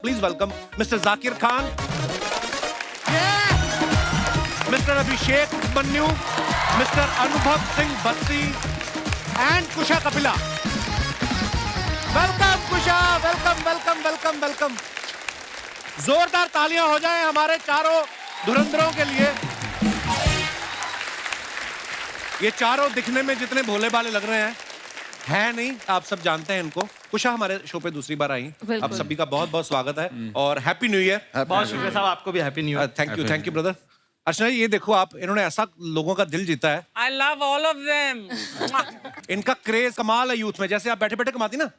Please welcome Mr. Zakir Khan, Mr. Abhishek Mannu, Mr. Anubhav Singh Bassi, and Kusha Kapila. Welcome Kusha, welcome. जोरदार तालियां हो जाएं हमारे चारों धुरंधरों के लिए। ये चारों दिखने में जितने भोले भाले लग रहे हैं नहीं, आप सब जानते हैं इनको। कुशा हमारे शो पे दूसरी बार आई, आप सभी का बहुत बहुत स्वागत है और हैप्पी न्यू ईयर। बहुत शुक्रिया साहब, आपको भी happy new year. Thank you brother. Archana ये देखो आप, इन्होंने ऐसा लोगों का दिल जीता है। I love all of them. इनका क्रेज कमाल है यूथ में, जैसे आप बैठे बैठे कमाती ना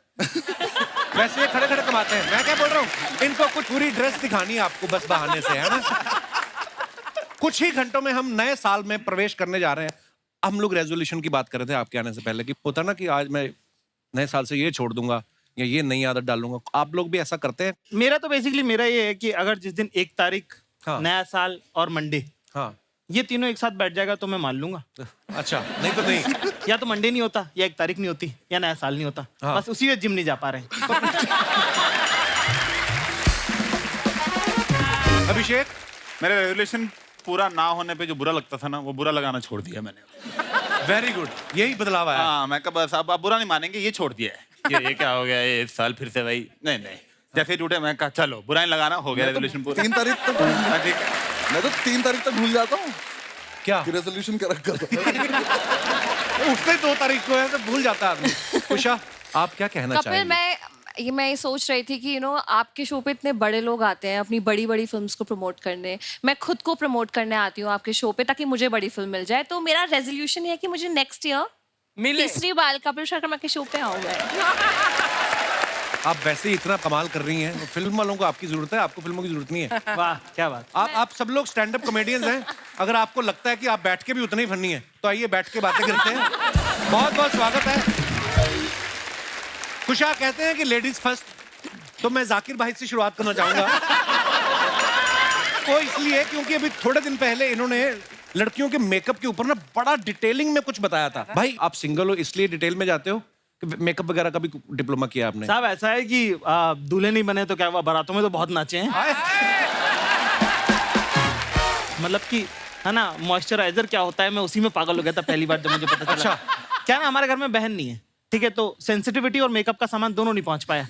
वैसे ये खड़े खड़े कमाते हैं। मैं क्या बोल रहा हूँ, इनको कुछ पूरी ड्रेस दिखानी है आपको बस बहाने से, है ना। कुछ ही घंटों में हम नए साल में प्रवेश करने जा रहे हैं। हम लोग रेजोल्यूशन की बात कर रहे थे आपके आने से पहले कि होता ना कि आज मैं नए साल से ये छोड़ दूंगा या ये नई आदत डालूंगा। आप लोग भी ऐसा करते हैं? मेरा तो बेसिकली मेरा ये है कि अगर जिस दिन 1 तारीख, हाँ। नया साल और मंडे, हाँ, ये तीनों एक साथ बैठ जाएगा तो मैं मान लूंगा। अच्छा, नहीं तो नहीं। या तो मंडे नहीं होता, या 1 तारीख नहीं होती, या नया साल नहीं होता। हाँ। बस उसी वजह जिम नहीं जा पा रहे हैं। अभिषेक, मेरा रेजोल्यूशन पूरा ना होने पे जो बुरा लगता था ना, वो बुरा लगाना छोड़ दिया मैंने। वेरी गुड, यही बदलाव आया। हाँ, मैं कब बस आप बुरा नहीं मानेंगे, ये छोड़ दिया है। ये क्या हो गया, ये इस साल फिर से भाई नहीं जैसे टूटे मैं कहा चलो बुरा नहीं लगाना, हो गया रेजोल्यूशन पूरा। 3 तारीख तक ठीक है। मैं तो 3 तारीख तक भूल जाता हूँ क्या कि रेजोल्यूशन क्या रखा था। उससे 2 तारीख को है तो भूल जाता है आदमी। कुशा, आप क्या कहना कपिल, चाहेंगे? मैं ये सोच रही थी कि आपके शो पे इतने बड़े लोग आते हैं अपनी बड़ी बड़ी फिल्म्स को प्रमोट करने। मैं खुद को प्रमोट करने आती हूँ आपके शो पे ताकि मुझे बड़ी फिल्म मिल जाए। तो मेरा रेजोल्यूशन है कि मुझे नेक्स्ट ईयर तीसरी बार कपिल शर्मा के शो पे आऊंगा। आप वैसे ही इतना कमाल कर रही हैं, फिल्म वालों को आपकी जरूरत है, आपको फिल्मों की जरूरत नहीं है। वाह, क्या बात। आप सब लोग स्टैंड अप कॉमेडियंस हैं। अगर आपको लगता है कि आप बैठ के भी उतनी ही फनी है तो आइए बैठ के बातें करते हैं। बहुत बहुत स्वागत है। कुशा कहते हैं कि लेडीज फर्स्ट, तो मैं जाकिर भाई से शुरुआत करना चाहूंगा। वो इसलिए क्योंकि अभी थोड़े दिन पहले इन्होंने लड़कियों के मेकअप के ऊपर ना बड़ा डिटेलिंग में कुछ बताया था। भाई आप सिंगल हो इसलिए डिटेल में जाते हो? मेकअप वगैरह का भी डिप्लोमा किया आपने? साहब ऐसा है कि दूल्हे नहीं बने तो क्या हुआ, बारातों में तो बहुत नाचे हैं। मतलब कि है ना, मॉइस्चराइजर क्या होता है, मैं उसी में पागल हो गया था पहली बार जब मुझे पता चला। अच्छा। क्या ना, हमारे घर में बहन नहीं है, ठीक है, तो सेंसिटिविटी और मेकअप का सामान दोनों नहीं पहुंच पाया।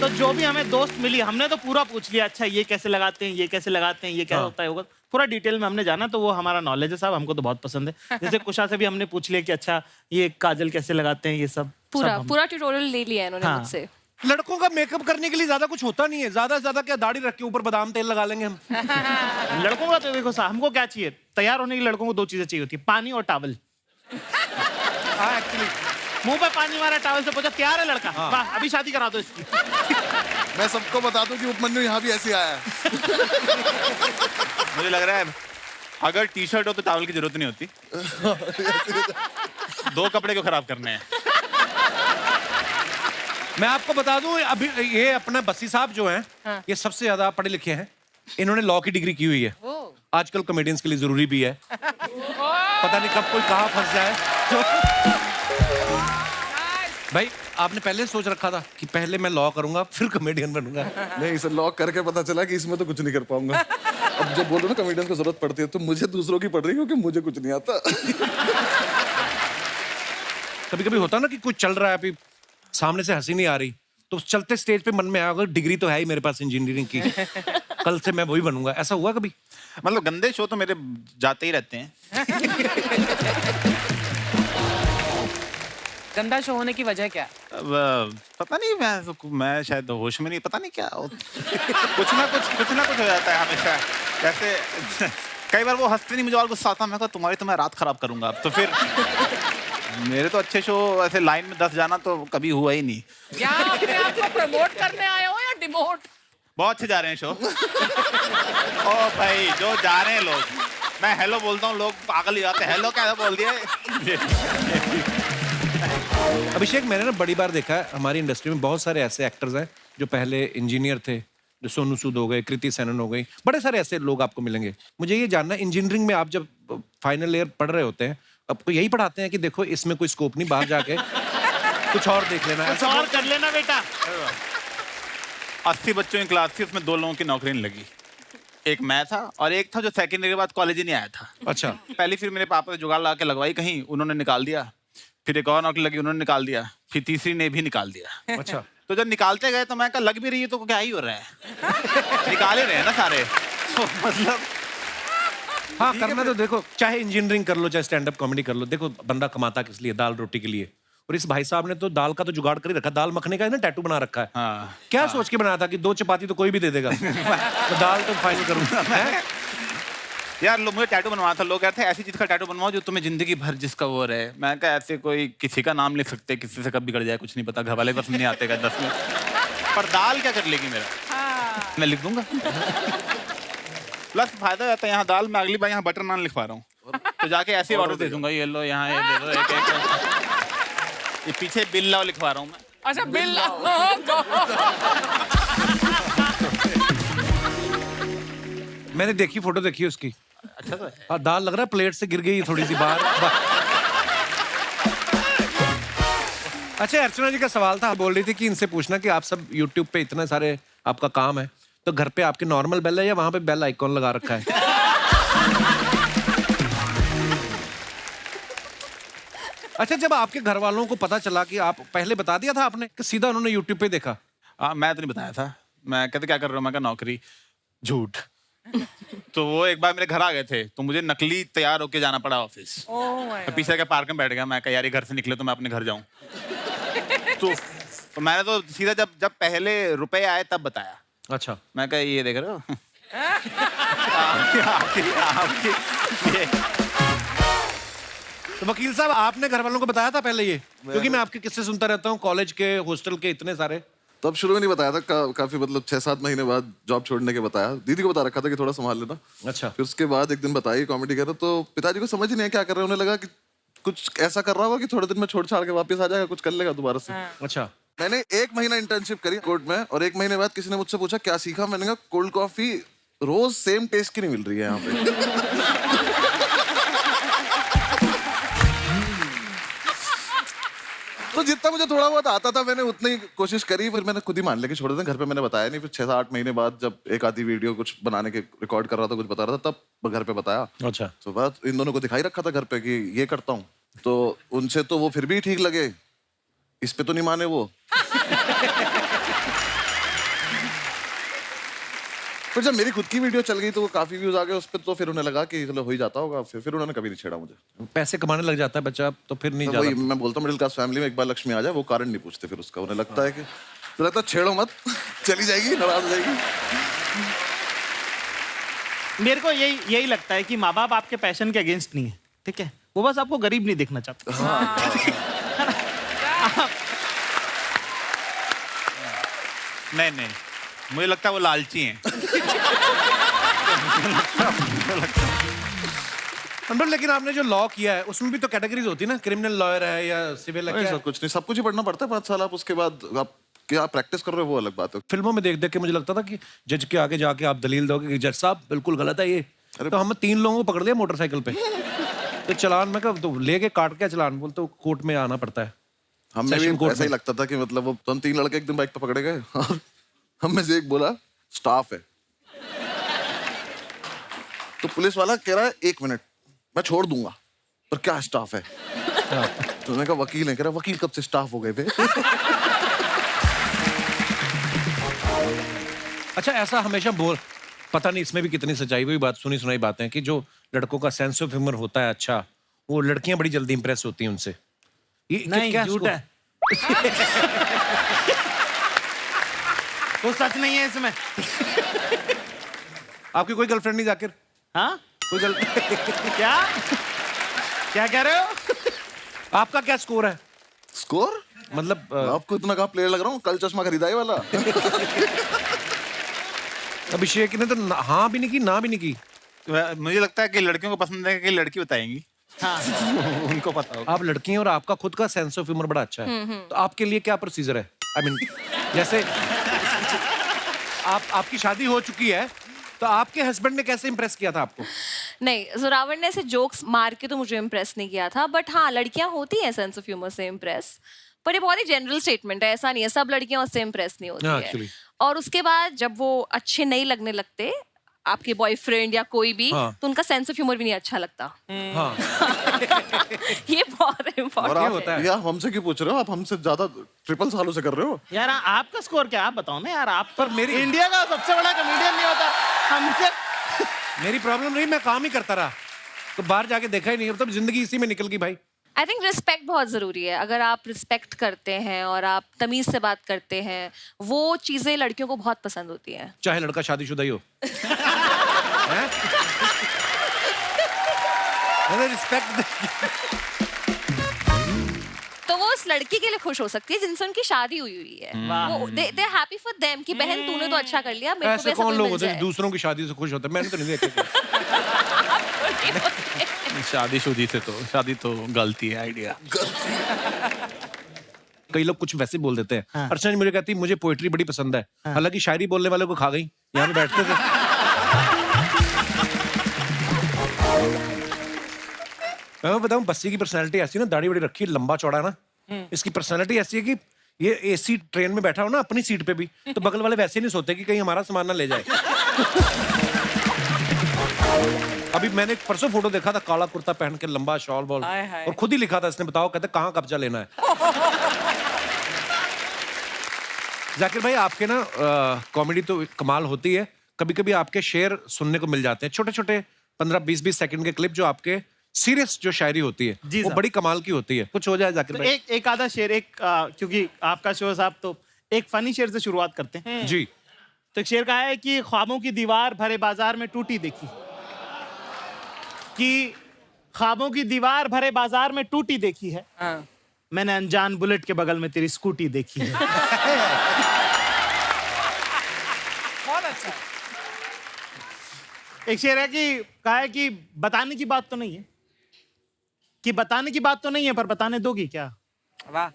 तो जो भी हमें दोस्त मिली, हमने तो पूरा पूछ लिया, अच्छा ये कैसे लगाते हैं, ये कैसे लगाते हैं, ये क्या होता है, होगा पूरा डिटेल में हमने जाना। तो वो हमारा नॉलेज है साहब, हमको तो बहुत पसंद है। जैसे कुशा से भी हमने पूछ लिया कि अच्छा ये काजल कैसे लगाते हैं, ये सब पूरा ट्यूटोरियल ले लिया इन्होंने हाँ। मुझसे। लड़कों का मेकअप करने के लिए ज्यादा कुछ होता नहीं है। ज्यादा से ज्यादा क्या, दाढ़ी रख के ऊपर बादाम तेल लगा लेंगे हम। लड़कों का तो देखो साहब, हमको क्या चाहिए, तैयार होने के लिए लड़कों को 2 चीजें चाहिए होती है, पानी और टॉवल। हाँ, एक्चुअली मुंह पे पानी मारा, टॉवल से पूछा तैयार है लड़का, वाह अभी शादी करा दो इसकी। मैं सबको बता दूं कि उपमन्यु यहाँ भी ऐसे आया है। मुझे लग रहा है अगर टी शर्ट हो तो टॉवल की जरूरत नहीं होती। 2 कपड़े क्यों खराब करने हैं। मैं आपको बता दूं, अभी ये अपने बस्सी साहब जो हैं, ये सबसे ज्यादा पढ़े लिखे हैं। इन्होंने लॉ की डिग्री की हुई है। आजकल कॉमेडियंस के लिए जरूरी भी है। पता नहीं कब कोई कहाँ फंस जाए। तो भाई आपने पहले सोच रखा था कि पहले मैं लॉ करूंगा फिर कॉमेडियन बनूंगा? नहीं, इसे लॉक करके पता चला कि इसमें तो कुछ नहीं कर पाऊंगा। अब जब बोलो ना कॉमेडियन को जरूरत पड़ती है, तो मुझे दूसरों की पड़ रही है क्योंकि मुझे कुछ नहीं आता। कभी कभी होता ना कि कुछ चल रहा है, अभी सामने से हंसी नहीं आ रही, तो चलते स्टेज पे मन में आया अगर डिग्री तो है ही मेरे पास इंजीनियरिंग की, कल से मैं वही बनूंगा। ऐसा हुआ कभी? मतलब गंदे शो तो मेरे जाते ही रहते हैं। गंदा शो होने की वजह क्या? अब पता नहीं, मैं शायद होश में नहीं, पता नहीं क्या कुछ ना कुछ हो जाता है हमेशा। जैसे कई बार वो हंसते नहीं, मुझे और गुस्सा आता, मैं कहा तुम्हारी तो मैं रात खराब करूंगा अब तो। फिर मेरे तो अच्छे शो ऐसे लाइन में 10 जाना तो कभी हुआ ही नहीं। क्या अपने आप को प्रमोट करने आए हो या डिमोट? बहुत अच्छे जा रहे हैं शो। ओ भाई, जो जा रहे हैं लोग, मैं हेलो बोलता हूँ, लोग पागल ही जाते हैं, हेलो क्या बोल दिया। अभिषेक, मैंने ना बड़ी बार देखा है हमारी इंडस्ट्री में बहुत सारे ऐसे एक्टर्स हैं जो पहले इंजीनियर थे, जो सोनू सूद हो गए, कृति सेनन हो गई, बड़े सारे ऐसे लोग आपको मिलेंगे। मुझे ये जानना, इंजीनियरिंग में आप जब फाइनल ईयर पढ़ रहे होते हैं, आपको यही पढ़ाते हैं कि देखो इसमें कोई स्कोप नहीं, बाहर जाके कुछ और देख लेना, कुछ और कर लेना बेटा। 80 बच्चों की क्लास थी, उसमें 2 लोगों की नौकरी नहीं लगी। एक मैं था और एक था जो सेकंड ईयर के बाद कॉलेज ही नहीं आया था। अच्छा। पहली फिर मेरे पापा ने जुगाड़ लगा के लगवाई कहीं, उन्होंने निकाल दिया। फिर एक और नौकरी लगी, उन्होंने निकाल दिया। फिर तीसरी ने भी निकाल दिया। अच्छा। तो जब निकालते गए तो मैं कहा लग भी रही है तो क्या ही हो रहा है, निकाल ही रहे हैं ना सारे। तो मतलब हाँ, करना तो देखो, चाहे इंजीनियरिंग कर लो, चाहे स्टैंड अप कॉमेडी कर लो, देखो बंदा कमाता किस लिए? दाल रोटी के लिए। और इस भाई साहब ने तो दाल का तो जुगाड़ कर ही रखा, दाल मखने का है ना, टैटू बना रखा है। हाँ। क्या सोच के बनाया था कि 2 चपाती तो कोई भी दे देगा, तो दाल तो फाइनल करूंगा। यार लोग मुझे टैटू बनवाया था, लोग कहते हैं ऐसी चीज का टैटू बनवाओ जो तुम्हें जिंदगी भर जिसका वो रहे। मैं कहा ऐसे कोई किसी का नाम लिख सकते, किसी से कब बिगड़ जाए कुछ नहीं पता, घर वाले पसंद नहीं आते 10 में। पर दाल क्या कर लेगी मेरा? मैं लिख दूंगा। प्लस फायदा रहता है यहाँ दाल में, अगली बार यहाँ बटर नान लिखवा रहा हूँ तो जाके ऐसे ऑर्डर दे दूंगा, ये लो यहाँ ये दे दो एक। ये पीछे बिल लाओ लिखवा रहा हूँ मैं। अच्छा बिल मैंने देखी, फोटो देखी उसकी। अच्छा तो है। हाँ, दाल लग रहा है प्लेट से गिर गई थोड़ी सी बाहर। अच्छा, अर्चना जी का सवाल था, बोल रही थी कि इनसे पूछना कि आप सब YouTube पे इतने सारे आपका काम है, तो घर पे आपके नॉर्मल बेल है या वहां पे बेल आइकॉन लगा रखा है? अच्छा, जब आपके घर वालों को पता चला कि आप, पहले बता दिया था आपने कि सीधा उन्होंने YouTube पे देखा? मैं तो नहीं बताया था। मैं कहते क्या कर रहा हूँ, मैं कहा नौकरी। झूठ। तो वो एक बार मेरे घर आ गए थे तो मुझे नकली तैयार होके जाना पड़ा ऑफिस। मैं पीछे के पार्क में बैठ गया, मैं कहा यार ये घर से निकले तो मैं अपने घर जाऊं। तो मैंने तो सीधा जब पहले रुपए आए तब बताया। अच्छा। मैं कहा ये देख रहे हो ये। तो वकील साहब, आपने घर वालों को बताया था पहले ये? क्योंकि मैं आपके किस्से सुनता रहता हूँ, कॉलेज के, हॉस्टल के, इतने सारे। तब शुरू में नहीं बताया था, काफी मतलब 6-7 महीने बाद जॉब छोड़ने के बताया। दीदी को बता रखा था कि थोड़ा संभाल लेना। अच्छा। फिर उसके बाद एक दिन बताई कॉमेडी कर रहा, तो पिताजी को समझ ही नहीं है क्या कर रहे हैं। उन्हें लगा कि कुछ ऐसा कर रहा होगा कि थोड़े दिन में छोड़ छाड़ के वापस आ जाएगा, कुछ कर लेगा दोबारा से। अच्छा। मैंने 1 महीना इंटर्नशिप करी कोर्ट में, और 1 महीने बाद किसी ने मुझसे पूछा क्या सीखा। मैंने कहा कोल्ड कॉफी रोज सेम टेस्ट की नहीं मिल रही है यहाँ पे। तो जितना मुझे थोड़ा बहुत आता था मैंने उतनी ही कोशिश करी। फिर मैंने खुद ही मान लिया कि छोड़ दें। घर पे मैंने बताया नहीं। फिर 6-8 महीने बाद जब एक आधी वीडियो कुछ बनाने के रिकॉर्ड कर रहा था, कुछ बता रहा था, तब घर पे बताया। अच्छा। तो बात इन दोनों को दिखाई रखा था घर पे कि ये करता हूँ। तो उनसे तो वो फिर भी ठीक लगे, इस पे तो नहीं माने वो। फिर जब मेरी खुद की वीडियो चल गई तो वो काफी व्यूज आ गए उस पर, तो फिर उन्हें लगा कि चलो हो ही जाता होगा। फिर उन्होंने कभी नहीं छेड़ा मुझे। पैसे कमाने लग जाता है बच्चा तो फिर नहीं तो वही जाता। मैं बोलता हूँ, मिडिल क्लास फैमिली में एक बार लक्ष्मी आ जाए वो कारण नहीं पूछते फिर उसका। उन्हें लगता है कि तो लगता है छेड़ो मत, चली जाएगी, नाराज हो जाएगी। मेरे को यही लगता है कि माँ बाप आपके पैशन के अगेंस्ट नहीं है, ठीक है? वो बस आपको गरीब नहीं देखना चाहते। नहीं, मुझे लगता है वो लालची हैं। अंडर, लेकिन आपने जो लॉ किया है उसमें भी तो कैटेगरीज होती है ना, क्रिमिनल लॉयर है या सिविल है? ऐसा कुछ नहीं, सब कुछ ही पढ़ना पड़ता है 5 साल। आप उसके बाद आप क्या प्रैक्टिस कर रहे हो वो अलग बात है। फिल्मों में देख देख के मुझे लगता था कि जज के आगे जाके आप दलील दोगे कि जज साहब बिल्कुल गलत है ये। तो हमने 3 लोगों को पकड़ लिया मोटरसाइकिल पे, तो चलान में कब तो लेके काट के चलान बोलते तो कोर्ट में आना पड़ता है। हमें Session भी court ऐसा ही में। लगता था कि मतलब वो तो हम 3 लड़के एक दिन बाइक पे पकड़े गए और हम में से एक बोला स्टाफ है, तो पुलिस वाला कह रहा है 1 मिनट मैं छोड़ दूंगा, पर क्या स्टाफ है? तो मैंने कहा वकील है। कह रहा वकील कब से स्टाफ हो गए थे? अच्छा, ऐसा हमेशा बोल, पता नहीं इसमें भी कितनी सच्चाई हुई बात, सुनी सुनाई बातें कि जो लड़कों का सेंस ऑफ ह्यूमर होता है अच्छा, वो लड़कियां बड़ी जल्दी इंप्रेस होती हैं उनसे। ये नहीं, क्या झूठ है। तो सच नहीं है इसमें। आपकी कोई गर्लफ्रेंड नहीं जाकिर? हाँ, कोई क्या क्या कह रहे हो? आपका क्या स्कोर है? स्कोर मतलब आपको इतना कहा प्लेयर लग रहा हूँ, कल चश्मा खरीदा है वाला। अभिषेक ने तो हाँ भी नहीं की ना भी नहीं की। मुझे लगता है कि लड़कियों को पसंद है कि लड़की बताएंगी। हाँ। उनको पता होगा। आप लड़की हैं और आपका खुद का सेंस ऑफ ह्यूमर बड़ा अच्छा है, तो आपके लिए क्या प्रोसीजर है? आई मीन जैसे आपकी शादी हो चुकी है, तो आपके हस्बैंड ने कैसे इंप्रेस किया था आपको? नहीं, जोरावर ने ऐसे जोक्स मार के तो मुझे इम्प्रेस नहीं किया था, बट हाँ लड़कियां होती हैं सेंस ऑफ ह्यूमर से इम्प्रेस। पर ये बहुत ही जनरल स्टेटमेंट है, ऐसा नहीं है, सब लड़कियां उससे इम्प्रेस नहीं होती हाँ, है। actually. और उसके बाद जब वो अच्छे नहीं लगने लगते, आपके बॉयफ्रेंड या कोई भी, हाँ. तो उनका सेंस ऑफ ह्यूमर भी नहीं अच्छा लगता। हाँ ये बहुत और इम्पोर्टेंट आप होता है। ये आप हमसे क्यों पूछ रहे हो? आप हमसे ज्यादा ट्रिपल सालों से कर रहे हो। यार आपका स्कोर क्या, आप बताओ ना यार। आप पर मेरी इंडिया का सबसे बड़ा कॉमेडियन नहीं होता हमसे। मेरी प्रॉब्लम नहीं, मैं काम ही करता रहा, तो बाहर जाके देखा ही नहीं, मतलब जिंदगी इसी में निकल गई भाई। आई थिंक रिस्पेक्ट बहुत जरूरी है। अगर आप रिस्पेक्ट करते हैं और आप तमीज से बात करते हैं, वो चीजें लड़कियों को बहुत पसंद होती हैं। चाहे लड़का शादीशुदा ही हो। हैं? मैंने रिस्पेक्ट तो वो उस लड़की के लिए खुश हो सकती है जिनसे उनकी शादी हुई है। वो दे हैप्पी फॉर देम कि बहन तूने तो अच्छा कर लिया, मेरे को ऐसे भी ऐसा कौन कोई लोग मिल होते हैं जाए। जो दूसरों की शादी से खुश होते हैं? मैंने तो नहीं देखे। शादीशुदी से तो शादी तो गलती है आइडिया। कई लोग कुछ वैसे बोल देते हैं। अर्चना जी मुझे कहती है मुझे पोएट्री बड़ी पसंद है, हालांकि शायरी बोलने वाले को खा गई। यहाँ पे बैठते थे। मैं बताऊं, बस्सी की पर्सनैलिटी ऐसी ना, दाढ़ी बड़ी रखी है, लंबा चौड़ा है ना, इसकी पर्सनैलिटी ऐसी है कि ये एसी ट्रेन में बैठा हो ना अपनी सीट पे भी, तो बगल वाले वैसे नहीं सोते कि कहीं हमारा सामान ना ले जाए। अभी मैंने एक परसों फोटो देखा था, काला कुर्ता पहन के, लंबा शॉल वॉल, हाय हाय। और खुद ही लिखा था इसने, बताओ कहते कहाँ कब्जा लेना है। जाकिर भाई आपके ना कॉमेडी तो कमाल होती है, कभी कभी आपके शेर सुनने को मिल जाते हैं, छोटे छोटे 15-20 सेकंड के क्लिप, जो आपके सीरियस जो शायरी होती है जी वो साहब। बड़ी कमाल की होती है। कुछ हो जाए जाकिर तो भाई। एक आधा शेर, क्योंकि आपका शो साहब, तो एक फनी शेर से शुरुआत करते हैं। जी तो एक शेर कहा है कि ख्वाबों की दीवार भरे बाजार में टूटी देखी, कि ख्वाबों की दीवार भरे बाजार में टूटी देखी है, हाँ। मैंने अनजान बुलेट के बगल में तेरी स्कूटी देखी है। बहुत अच्छा। एक शेर है कि कहा है कि बताने की बात तो नहीं है, कि बताने की बात तो नहीं है, पर बताने दोगी क्या? वाह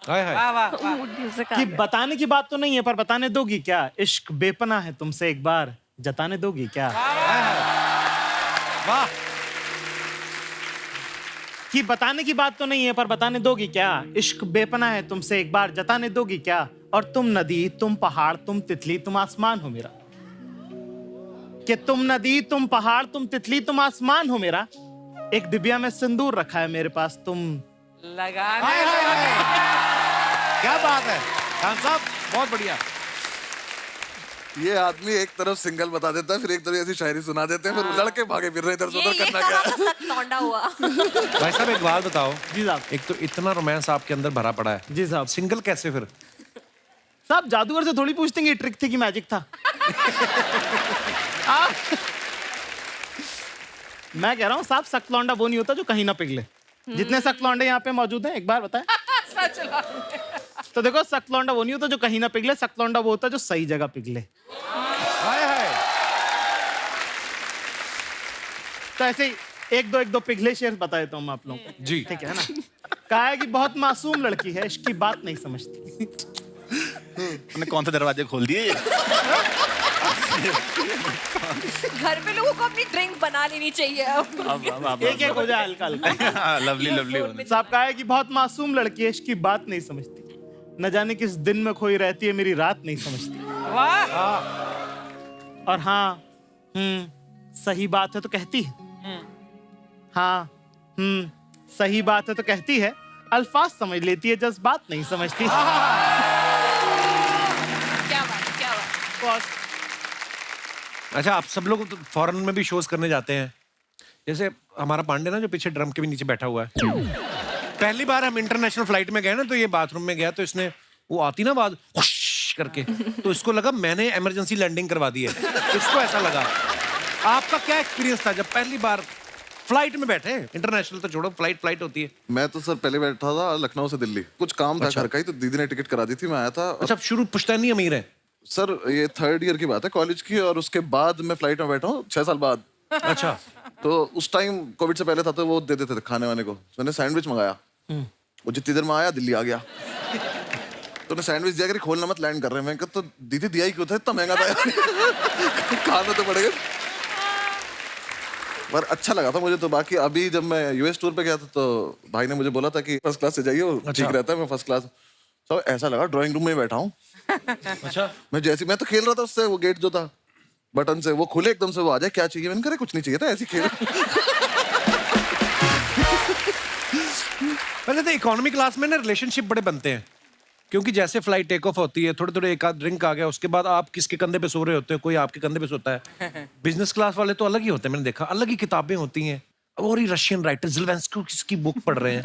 हाय हाय। वाह वाह वाह। मूड म्यूजिक आ कि गया। बताने की बात तो नहीं है, पर बताने दोगी क्या? इश्क बेपना है तुमसे एक बार जताने दोगी क्या? वाह। कि बताने की बात तो नहीं है, पर बताने दोगी क्या? इश्क बेपना है तुमसे एक बार जताने दोगी क्या? और तुम नदी, तुम पहाड़, तुम तितली, तुम आसमान हो मेरा। कि तुम नदी, तुम पहाड़, तुम तितली, तुम आसमान हो मेरा। एक डिबिया में सिंदूर रखा है मेरे पास, तुम लगाने हाय हाय हाय। क्या बात है खान साहब, बहुत बढ़िया। ये आदमी एक तरफ सिंगल बता देता है, फिर एक तरफ ऐसी शायरी सुना देते हैं, फिर लड़के भागे फिर रहे इधर से ये उधर, करना क्या कहाँ है? का सख्त लौंडा हुआ। भाई साहब एक बात बताओ, जी साहब। एक तो इतना रोमांस आपके अंदर भरा पड़ा है, जी साहब। सिंगल कैसे फिर? साहब जादूगर से थोड़ी पूछते हैं कि ट्रिक थी कि मैजिक था। मैं कह रहा हूँ साहब, सख्त लौंडा वो नहीं होता जो कहीं ना पिघले। जितने सख्त लौंडे यहाँ पे मौजूद हैं, एक बार बताएं। सच लो। तो देखो, सख्त लौंडा वो नहीं होता जो कहीं ना पिघले, सख्त लौंडा वो होता जो सही जगह पिघले। हाय हाय। तो ऐसे ही एक दो पिघले शेर बताए तो हम आप लोगों को। जी ठीक है ना? कहा है कि बहुत मासूम लड़की है, इसकी बात नहीं समझती। तूने कौन से दरवाजे खोल दिए? घर पे लोगों को अपनी ड्रिंक बना लेनी चाहिए अब। एक एक हो जाए हल्का हल्का। Lovely lovely. साहब कहा है कि बहुत मासूम लड़की है, इसकी बात नहीं समझती, न जाने किस दिन में खोई रहती है, मेरी रात नहीं समझती। वाह। और हाँ, सही बात है तो कहती है। हाँ, सही बात है तो कहती है, अल्फाज समझ लेती है, जज्बात नहीं समझती। क्या बात, क्या बात। अच्छा, आप सब लोग तो फॉरेन में भी शोज करने जाते हैं, जैसे हमारा पांडे ना जो पीछे ड्रम के भी नीचे बैठा हुआ है। पहली बार हम इंटरनेशनल फ्लाइट में गए ना, तो ये बाथरूम में गया, तो इसने वो आती ना आवाज हुश करके, तो इसको लगा मैंने इमरजेंसी लैंडिंग करवा दी है, इसको ऐसा लगा। आपका क्या एक्सपीरियंस था जब पहली बार फ्लाइट में बैठे? इंटरनेशनल तो छोड़ो, फ्लाइट होती है। मैं तो सर पहले बैठा था लखनऊ से दिल्ली, कुछ काम था घर का ही, तो दीदी ने टिकट करा दी थी, मैं आया था। अच्छा, शुरू पुश्तैनी अमीर है सर ये 3rd ईयर की बात है कॉलेज की, और उसके बाद मैं फ्लाइट में बैठा हूँ 6 साल बाद। अच्छा। तो उस टाइम कोविड से पहले था, तो वो दे देते थे खाने वाने को, तो मैंने सैंडविच मंगाया। वो जितनी देर में आया दिल्ली आ गया, तो ने सैंडविच दिया कि खोलना मत, लैंड कर रहे हैं। मैं कहा तो दीदी दिया ही क्यों था, इतना महंगा था। खाना तो पड़ेगा। पर अच्छा लगा था मुझे तो। बाकी अभी जब मैं यूएस टूर पे गया था तो भाई ने मुझे बोला था कि फर्स्ट क्लास से जाइए, वो ठीक रहता है। मैं फर्स्ट क्लास, तो ऐसा लगा ड्राइंग रूम में बैठा हूँ। अच्छा, मैं तो खेल रहा था उससे, वो गेट जो था बटन से वो खुले एकदम से, वो आ जाए क्या चाहिए, मैंने कहा कुछ नहीं चाहिए था, ऐसे खेल। पहले तो इकोनॉमी क्लास में ना रिलेशनशिप बड़े बनते हैं, क्योंकि जैसे फ्लाइट टेक ऑफ होती है, थोड़े थोड़े एक आध ड्रिंक आ गया, उसके बाद आप किसके कंधे पे सो रहे होते हो, कोई आपके कंधे पे सोता है। बिजनेस क्लास वाले तो अलग ही होते हैं, मैंने देखा, अलग ही किताबें होती हैं। और ही रशियन राइटर ज़ेलेंस्की किसकी बुक पढ़ रहे हैं।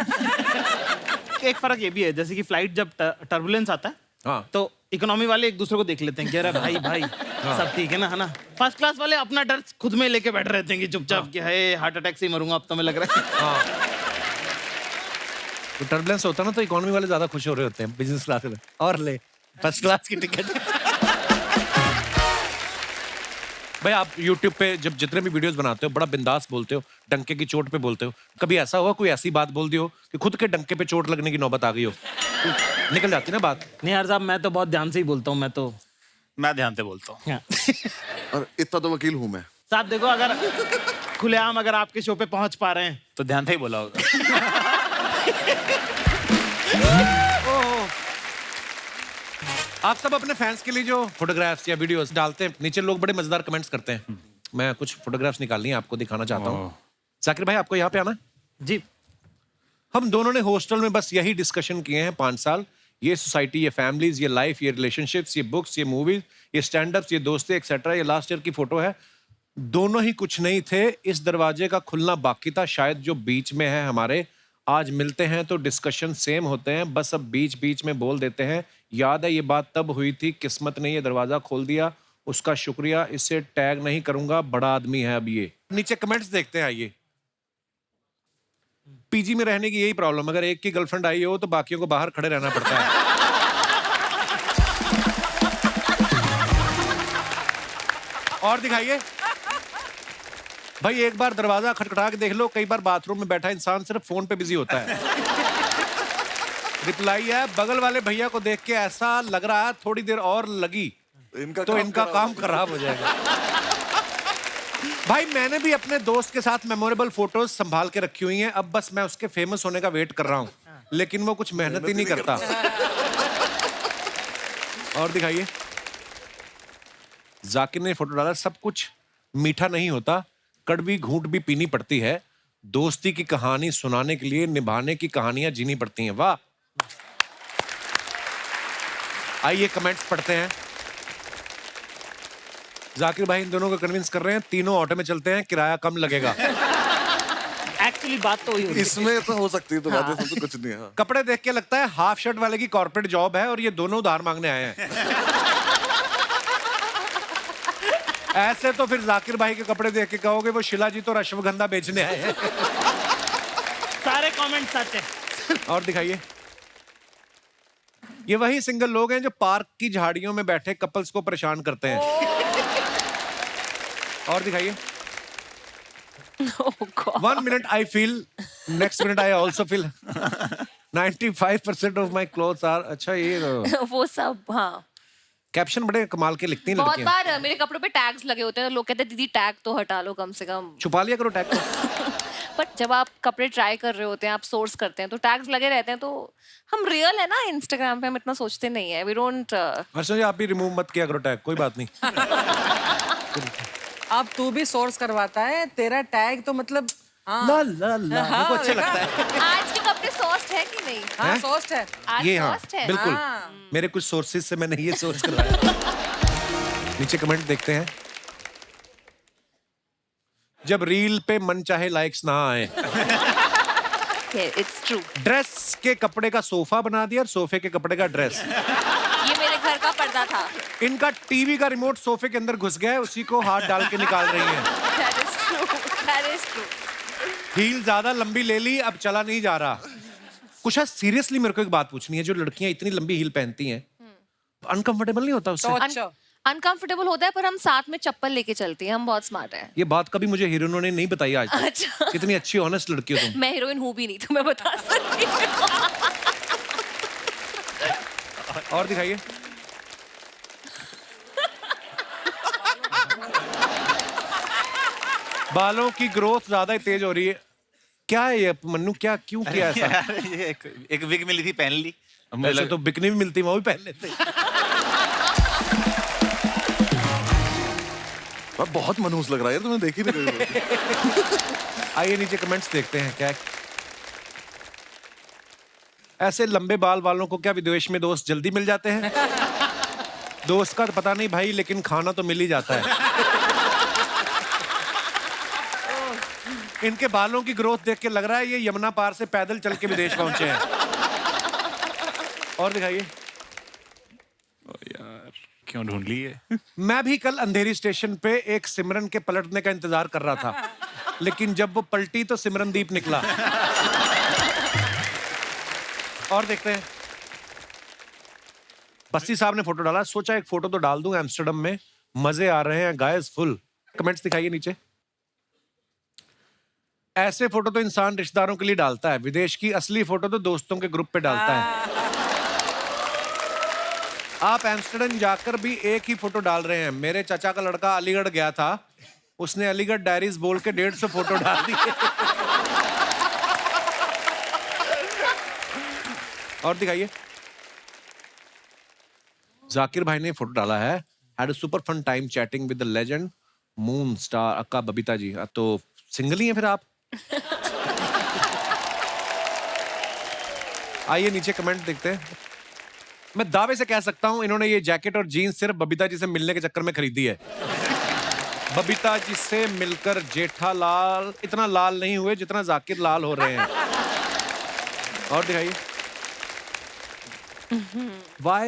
एक फर्क ये भी है, जैसे कि फ्लाइट जब टर्बुलेंस आता है हाँ। तो इकोनॉमी वाले एक दूसरे को देख लेते हैं कि अरे भाई भाई सब ठीक है ना, है ना। फर्स्ट क्लास वाले अपना डर खुद में लेके बैठ रहते हैं कि चुपचाप कि है हार्ट अटैक से ही मरूंगा अब तो मैं लग रहा है। तो टर्बुलेंस होता है ना, तो इकोनॉमी वाले ज्यादा खुश हो रहे होते हैं, बिजनेस क्लास वाले और ले फर्स्ट क्लास की टिकट। भाई आप YouTube पे जब जितने भी वीडियोस बनाते हो बड़ा बिंदास बोलते हो, डंके की चोट पे बोलते हो। कभी ऐसा हुआ कोई ऐसी बात बोल दी हो कि खुद के डंके पे चोट लगने की नौबत आ गई हो? निकल जाती ना बात। नहीं यार साहब, मैं तो बहुत ध्यान से ही बोलता हूँ, मैं ध्यान से बोलता हूँ। हाँ। और इतना तो वकील हूँ मैं। साहब देखो, अगर खुलेआम अगर आपके शो पे पहुंच पा रहे हैं तो ध्यान से ही बोला होगा। आप सब अपने फैंस के लिए जो फोटोग्राफ्स या वीडियोस डालते हैं, नीचे लोग बड़े मजेदार कमेंट्स करते हैं। मैं कुछ फोटोग्राफ्स निकालनी है, आपको दिखाना चाहता हूँ। जाकिर भाई आपको यहाँ पे आना है? जी। हम दोनों ने हॉस्टल में बस यही डिस्कशन किए हैं 5 साल। ये सोसाइटी, ये फैमिलीज, ये लाइफ, ये रिलेशनशिप्स, ये बुक्स, ये मूवीज, ये स्टैंड अप्स, ये दोस्तें एक्सेट्रा। ये लास्ट ईयर की फोटो है। दोनों ही कुछ नहीं थे, इस दरवाजे का खुलना बाकी था। शायद जो बीच में है हमारे, आज मिलते हैं तो डिस्कशन सेम होते हैं, बस अब बीच बीच में बोल देते हैं। याद है ये बात तब हुई थी, किस्मत ने ये दरवाजा खोल दिया, उसका शुक्रिया। इसे टैग नहीं करूंगा, बड़ा आदमी है अब ये। नीचे कमेंट्स देखते हैं, आइए। पीजी में रहने की यही प्रॉब्लम, अगर एक की गर्लफ्रेंड आई हो तो बाकियों को बाहर खड़े रहना पड़ता है। और दिखाइए भाई, एक बार दरवाजा खटखटा के देख लो, कई बार बाथरूम में बैठा इंसान सिर्फ फोन पे बिजी होता है। रिप्लाई है, बगल वाले भैया को देख के ऐसा लग रहा है थोड़ी देर और लगी तो इनका काम खराब हो जाएगा। भाई मैंने भी अपने दोस्त के साथ मेमोरेबल फोटोज संभाल के रखी हुई हैं, अब बस मैं उसके फेमस होने का वेट कर रहा हूं, लेकिन वो कुछ मेहनत ही नहीं करता। और दिखाइए, जाकिर ने फोटो डाला, सब कुछ मीठा नहीं होता, कड़वी घूंट भी पीनी पड़ती है। दोस्ती की कहानी सुनाने के लिए निभाने की कहानियां जीनी पड़ती हैं। वाह। आइए कमेंट्स पढ़ते हैं। जाकिर भाई इन दोनों को कन्विंस कर रहे हैं, तीनों ऑटो में चलते हैं, किराया कम लगेगा। एक्चुअली बात तो वही होती है। इसमें तो हो सकती है, तो बात है, तो कुछ नहीं है। हाँ। कपड़े देख के लगता है हाफ शर्ट वाले की कॉर्पोरेट जॉब है और ये दोनों उधार मांगने आए हैं। ऐसे तो फिर जाकिर भाई के कपड़े देख के कहोगे वो शिला जी तो अश्वगंधा बेचने आए हैं। सारे कमेंट सच है। और दिखाइए, ये वही सिंगल लोग हैं जो पार्क की झाड़ियों में बैठे कपल्स को परेशान करते हैं। और दिखाइए, 1 minute I feel, next minute I also feel 95% of my clothes are। अच्छा ये वो सब, हाँ। कैप्शन बड़े कमाल के लिखती हैं बहुत लड़कियां। बार मेरे कपड़ों पे टैग्स लगे होते हैं, लोग कहते हैं दीदी टैग तो हटा लो कम से कम। छुपा लिया करो टैग को। पर जब आप कपड़े ट्राई कर रहे होते हैं, आप सोर्स करते हैं, तो टैग्स लगे रहते हैं, तो हम रियल है ना इंस्टाग्राम पे, हम इतना सोचते नहीं है। We don't. हर्षद जी आप भी रिमूव मत किया करो टैग, कोई बात नहीं। अब तू भी सोर्स करवाता है, तेरा टैग तो मतलब हाँ। ला ला ला, मेरे को अच्छा लगता है। आज के कपड़े सॉफ्ट है कि नहीं? हाँ सोस्ट है। आज ये हाँ सॉफ्ट है। बिल्कुल, हाँ। मेरे कुछ सोर्सेज से मैंने ये सोर्स करवाया। नीचे कमेंट देखते हैं। जब रील पे मन चाहे लाइक्स ना आए। It's true. ड्रेस के कपड़े का सोफा बना दिया और सोफे के कपड़े का ड्रेस। ये मेरे घर का पर्दा था। इनका टीवी का रिमोट सोफे के अंदर घुस गया है, उसी को हाथ डाल के निकाल रही हैं। That is true. That is true. Heel ज्यादा लंबी ले ली, अब चला नहीं जा रहा। कुछ सीरियसली मेरे को एक बात पूछनी है, जो लड़कियां इतनी लंबी हील पहनती हैं, अनकंफर्टेबल नहीं होता उससे? अच्छा। अनकंफर्टेबल होता है, पर हम साथ में चप्पल लेके चलते हैं, हम बहुत स्मार्ट हैं। ये बात कभी मुझे हीरोइनों ने नहीं बताई आज तक। अच्छा। कितनी अच्छी ऑनेस्ट लड़की हो तुम। मैं हीरोइन हूँ भी नहीं, तो मैं बता सकती हूँ। और दिखाइए। बालों की ग्रोथ ज्यादा ही तेज हो रही है। क्या है ये मन्नू, क्या क्यों किया ऐसा? यार, ये एक विग मिली थी, पहन ली। अब मुझे ऐसे लग- तो बिकनी भी मिलती, वो भी पहन लेते। अब बहुत मनहूस लग रहा है यार, तुमने देखी नहीं कभी। आइए नीचे कमेंट्स देखते हैं क्या है। ऐसे लंबे बाल वालों को क्या विदेश में दोस्त जल्दी मिल जाते हैं? दोस्त का तो पता नहीं भाई, लेकिन खाना तो मिल ही जाता है। इनके बालों की ग्रोथ देख के लग रहा है ये यमुना पार से पैदल चल के विदेश पहुंचे हैं। और दिखाइए। यार क्यों ढूंढ ली है? मैं भी कल अंधेरी स्टेशन पे एक सिमरन के पलटने का इंतजार कर रहा था, लेकिन जब वो पलटी तो सिमरनदीप निकला। और देखते हैं। बस्सी साहब ने फोटो डाला, सोचा एक फोटो तो डाल दूं एम्स्टर्डम में, मजे आ रहे हैं गाइस फुल। कमेंट्स दिखाइए नीचे। ऐसे फोटो तो इंसान रिश्तेदारों के लिए डालता है, विदेश की असली फोटो तो दोस्तों के ग्रुप पे डालता है। आप एम्स्टर्डम जाकर भी एक ही फोटो डाल रहे हैं। मेरे चाचा का लड़का अलीगढ़ गया था, उसने अलीगढ़ डायरीज बोल के 150 फोटो डाल दिए। और दिखाइए। जाकिर भाई ने फोटो डाला है, had a super fun time chatting with the legend moon star akka Babita जी। तो सिंगल ही हैं फिर आप? आइए नीचे कमेंट देखते हैं। मैं दावे से कह सकता हूं इन्होंने ये जैकेट और जीन्स सिर्फ बबीता जी से मिलने के चक्कर में खरीदी है। बबीता जी से मिलकर जेठालाल इतना लाल नहीं हुए जितना जाकिर लाल हो रहे हैं। और दिखाइए। Why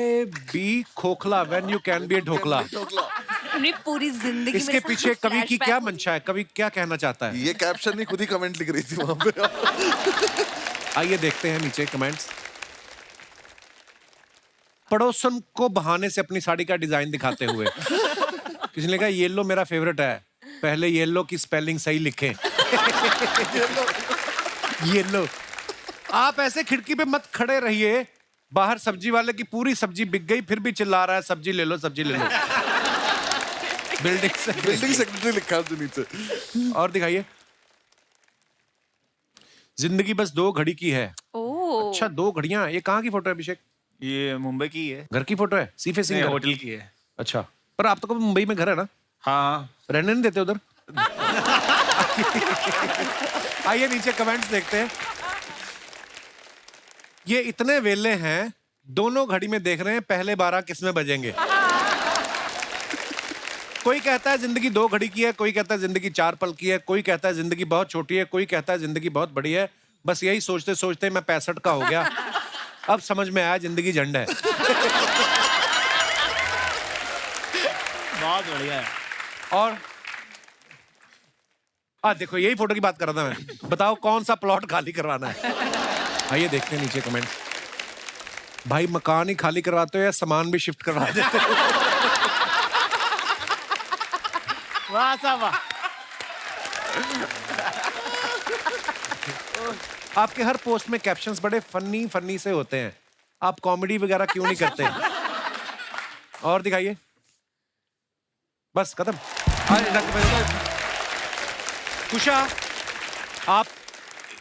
be खोखला when you can be a dhokla? अपनी पूरी जिंदगी इसके मेरे साथ पीछे कवि की flashback क्या हो गई। मंशा है? कवि क्या कहना चाहता है? ये कैप्शन नहीं, खुद ही कमेंट लिख रही थी वहां पे। आइए देखते हैं नीचे कमेंट्स। पड़ोसन को बहाने से अपनी साड़ी का डिजाइन दिखाते हुए किसी ने कहा येलो मेरा फेवरेट है, पहले येलो की स्पेलिंग सही लिखें। येलो। आप ऐसे खिड़की पे मत खड़े रहिए, बाहर सब्जी वाले की पूरी सब्जी बिक गई फिर भी चिल्ला रहा है सब्जी ले लो सब्जी ले लो। बिल्डिंग सेक्रेटरी लिखा है उसके नीचे। और दिखाइए। जिंदगी बस 2 घड़ी की है। ओह, अच्छा 2 घड़ियां, ये कहाँ की फोटो है अभिषेक? ये मुंबई की है। घर की फोटो है? सी फेसिंग नहीं, घर? होटल की है। अच्छा, पर आप तो कभी मुंबई में घर है ना? हाँ। रहने नहीं देते उधर? आइए नीचे कमेंट्स देखते हैं। ये इतने वेले हैं, दोनों घड़ी में देख रहे हैं पहले 12 किसमें बजेंगे। कोई कहता है जिंदगी 2 घड़ी की है, कोई कहता है जिंदगी 4 पल की है, कोई कहता है जिंदगी बहुत छोटी है, कोई कहता है जिंदगी बहुत बड़ी है। बस यही सोचते सोचते मैं 65 का हो गया। अब समझ में आया जिंदगी झंड है। बहुत बढ़िया है। और देखो यही फोटो की बात कर रहा था मैं। बताओ कौन सा प्लॉट खाली करवाना है? आइए देखते हैं नीचे कमेंट। भाई मकान ही खाली करवाते हो या सामान भी शिफ्ट करवा देते हो? वाह साहब वाह। आपके हर पोस्ट में कैप्शंस बड़े फनी से होते हैं, आप कॉमेडी वगैरह क्यों नहीं करते? और दिखाइए। बस खत्म। कुशा, आप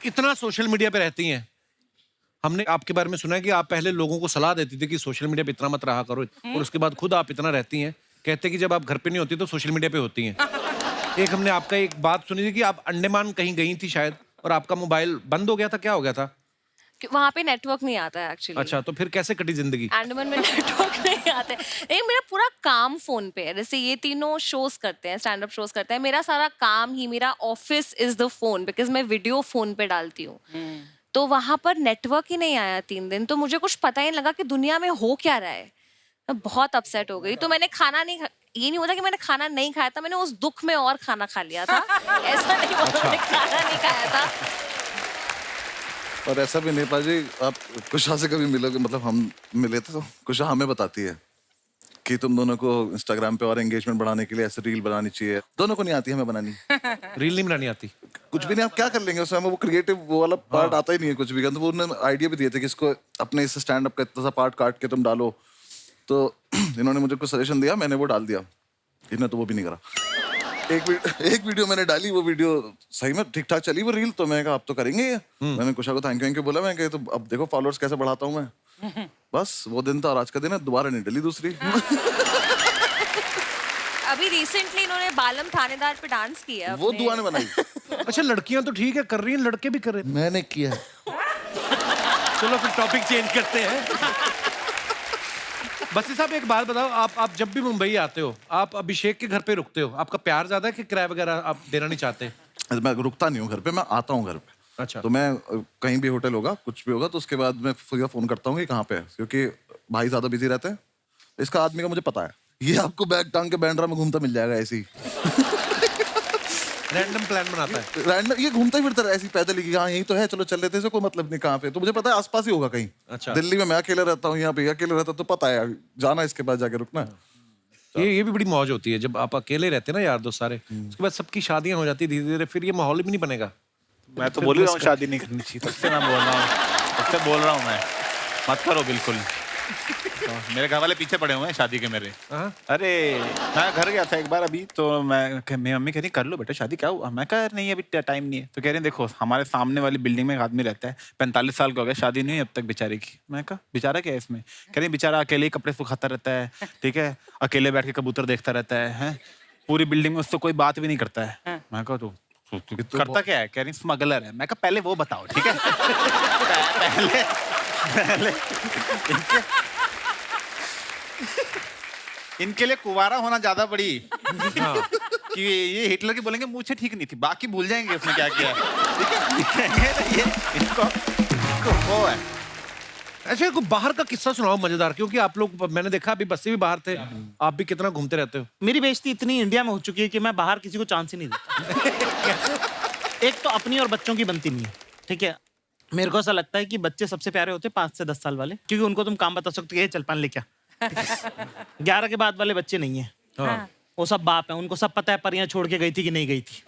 इतना सोशल मीडिया पे रहती हैं, हमने आपके बारे में सुना है कि आप पहले लोगों को सलाह देती थी कि सोशल मीडिया पे इतना मत रहा करो, और उसके बाद खुद आप इतना रहती हैं। कहते कि जब आप घर पे नहीं होती तो सोशल मीडिया पे होती हैं। एक हमने आपका एक बात सुनी थी कि आप अंडमान कहीं गई थी शायद, और आपका मोबाइल बंद हो गया था, क्या हो गया था? वहाँ पे नेटवर्क नहीं आता है एक्चुअली। अच्छा, तो फिर कैसे कटी जिंदगी? अंडमान में नेटवर्क नहीं आता है। नहीं, मेरा पूरा काम फोन पे है। जैसे ये तीनों शोज करते हैं, स्टैंड अप शोज करते हैं, मेरा सारा काम ही, मेरा office is the phone, because मैं वीडियो फोन पे डालती हूँ। तो वहां पर नेटवर्क ही नहीं आया 3 दिन, तो मुझे कुछ पता ही नहीं लगा कि दुनिया में हो क्या रहा है। मैं बहुत अपसेट हो गई। तो मैंने खाना नहीं ये नहीं होता कि मैंने खाना नहीं खाया था, मैंने उस दुख में और खाना खा लिया था। ऐसा नहीं होता मैंने खाना नहीं खाया था। और ऐसा भी नहीं पाजी, आप कुशा से कभी मिलोगे, मतलब हम मिले थे तो कुशा हमें बताती है कि तुम दोनों को इंस्टाग्राम पे और एंगेजमेंट बढ़ाने के लिए ऐसे रील बनानी चाहिए। दोनों को नहीं आती हमें बनानी। रील नहीं बनानी आती? कुछ भी नहीं, आप क्या कर लेंगे उसमें, हमें वो क्रिएटिव वो वाला पार्ट आता ही नहीं है कुछ भी। तो वो उन्होंने आइडिया भी दिए थे कि इसको अपने इस स्टैंड अप का इतना सा पार्ट काट के तुम डालो। तो इन्होंने मुझे कुछ सजेशन दिया, मैंने वो डाल दिया। इन्होंने तो वो भी नहीं करा। एक वीडियो मैंने डाली, वो वीडियो सही में ठीक ठाक चली वो रील, तो मैंने कहा अब तो करेंगे ये। मैंने कुशा को थैंक यू बोला, मैं तो अब देखो फॉलोअर्स कैसे बढ़ाता हूँ मैं। बस वो दिन था और आज का दिन है, दोबारा नहीं डली दूसरी। अभी रिसेंटली इन्होंने बालम थानेदार पे डांस किया वो अपने- दुआ ने बनाई, अच्छा लड़कियां तो ठीक है कर रही हैं, लड़के भी कर रहे हैं। मैंने किया। चलो फिर टॉपिक चेंज करते हैं। बसी साहब एक बात बताओ, आप जब भी मुंबई आते हो, आप अभिषेक के घर पे रुकते हो, आपका प्यार ज्यादा है कि किराया वगैरह आप देना नहीं चाहते? मैं रुकता नहीं हूँ घर पे, मैं आता हूँ घर पे। अच्छा। तो मैं कहीं भी होटल होगा, कुछ भी होगा, तो उसके बाद मैं सीधा फोन करता हूँ कि कहाँ पे है, क्योंकि भाई ज्यादा बिजी रहते हैं। इसका आदमी का मुझे पता है, ये आपको बैग टांग के बैंड्रा में घूमता मिल जाएगा ऐसे ही। रैंडम प्लान बनाता है। रैंडम ये घूमता ही फिरता है ऐसे ही पैदल ही, हाँ यही तो है, चलो चल लेते हैं, कोई मतलब नहीं कहाँ पे। तो मुझे पता है आसपास ही होगा कहीं। अच्छा। दिल्ली में मैं अकेले रहता हूँ, यहाँ पे अकेले रहता हूँ, तो पता है जाना इसके पास जाके रुकना है। ये भी बड़ी मौज होती है जब आप अकेले रहते हैं ना यार दोस्त सारे, उसके बाद सबकी शादियां हो जाती है धीरे धीरे, फिर ये माहौल भी नहीं बनेगा। मैं तो बोल ही रहा हूँ शादी नहीं करनी चाहिए, सबसे मैं बोल रहा हूँ, सबसे बोल रहा हूँ मैं, मत करो बिल्कुल। तो मेरे घर वाले पीछे पड़े हुए हैं शादी के मेरे। हाँ। अरे मैं घर गया था एक बार अभी, तो मेरी मम्मी कह रही कर लो बेटा शादी, क्या हुआ? मैं कह नहीं अभी टाइम नहीं है। तो कह रही देखो हमारे सामने वाली बिल्डिंग में एक आदमी रहता है, 45 साल का हो गया, शादी नहीं हुई अब तक बेचारे की। मैं कहा बेचारा क्या है इसमें? कह रही बेचारा अकेले ही कपड़े सुखाता रहता है, ठीक है, अकेले बैठ के कबूतर देखता रहता है, पूरी बिल्डिंग में उससे कोई बात भी नहीं करता है। मैं कहा तो करता क्या है? कह रही स्मगलर है। मैं कहा पहले वो बताओ, ठीक है। पहले इनके लिए कुवारा होना ज्यादा बड़ी कि ये हिटलर की बोलेंगे मुझे ठीक नहीं थी, बाकी भूल जाएंगे उसने क्या किया है, ठीक है। ये इनको वो है। अच्छा कोई बाहर का किस्सा सुनाओ मजेदार, क्योंकि आप लोग, मैंने देखा अभी बस्सी भी बाहर थे, आप भी कितना घूमते रहते हो। मेरी बेइज्जती इतनी इंडिया में हो चुकी है कि मैं बाहर किसी को चांस ही नहीं देता। एक तो अपनी और बच्चों की बनती नहीं है, ठीक है। मेरे को ऐसा लगता है कि बच्चे सबसे प्यारे होते हैं 5 से 10 साल वाले, क्योंकि उनको तुम काम बता सकते हो, चल पान ले क्या। 11 के बाद वाले बच्चे नहीं है, हाँ। वो सब बाप है, उनको सब पता है परियां छोड़ के गई थी कि नहीं गई थी।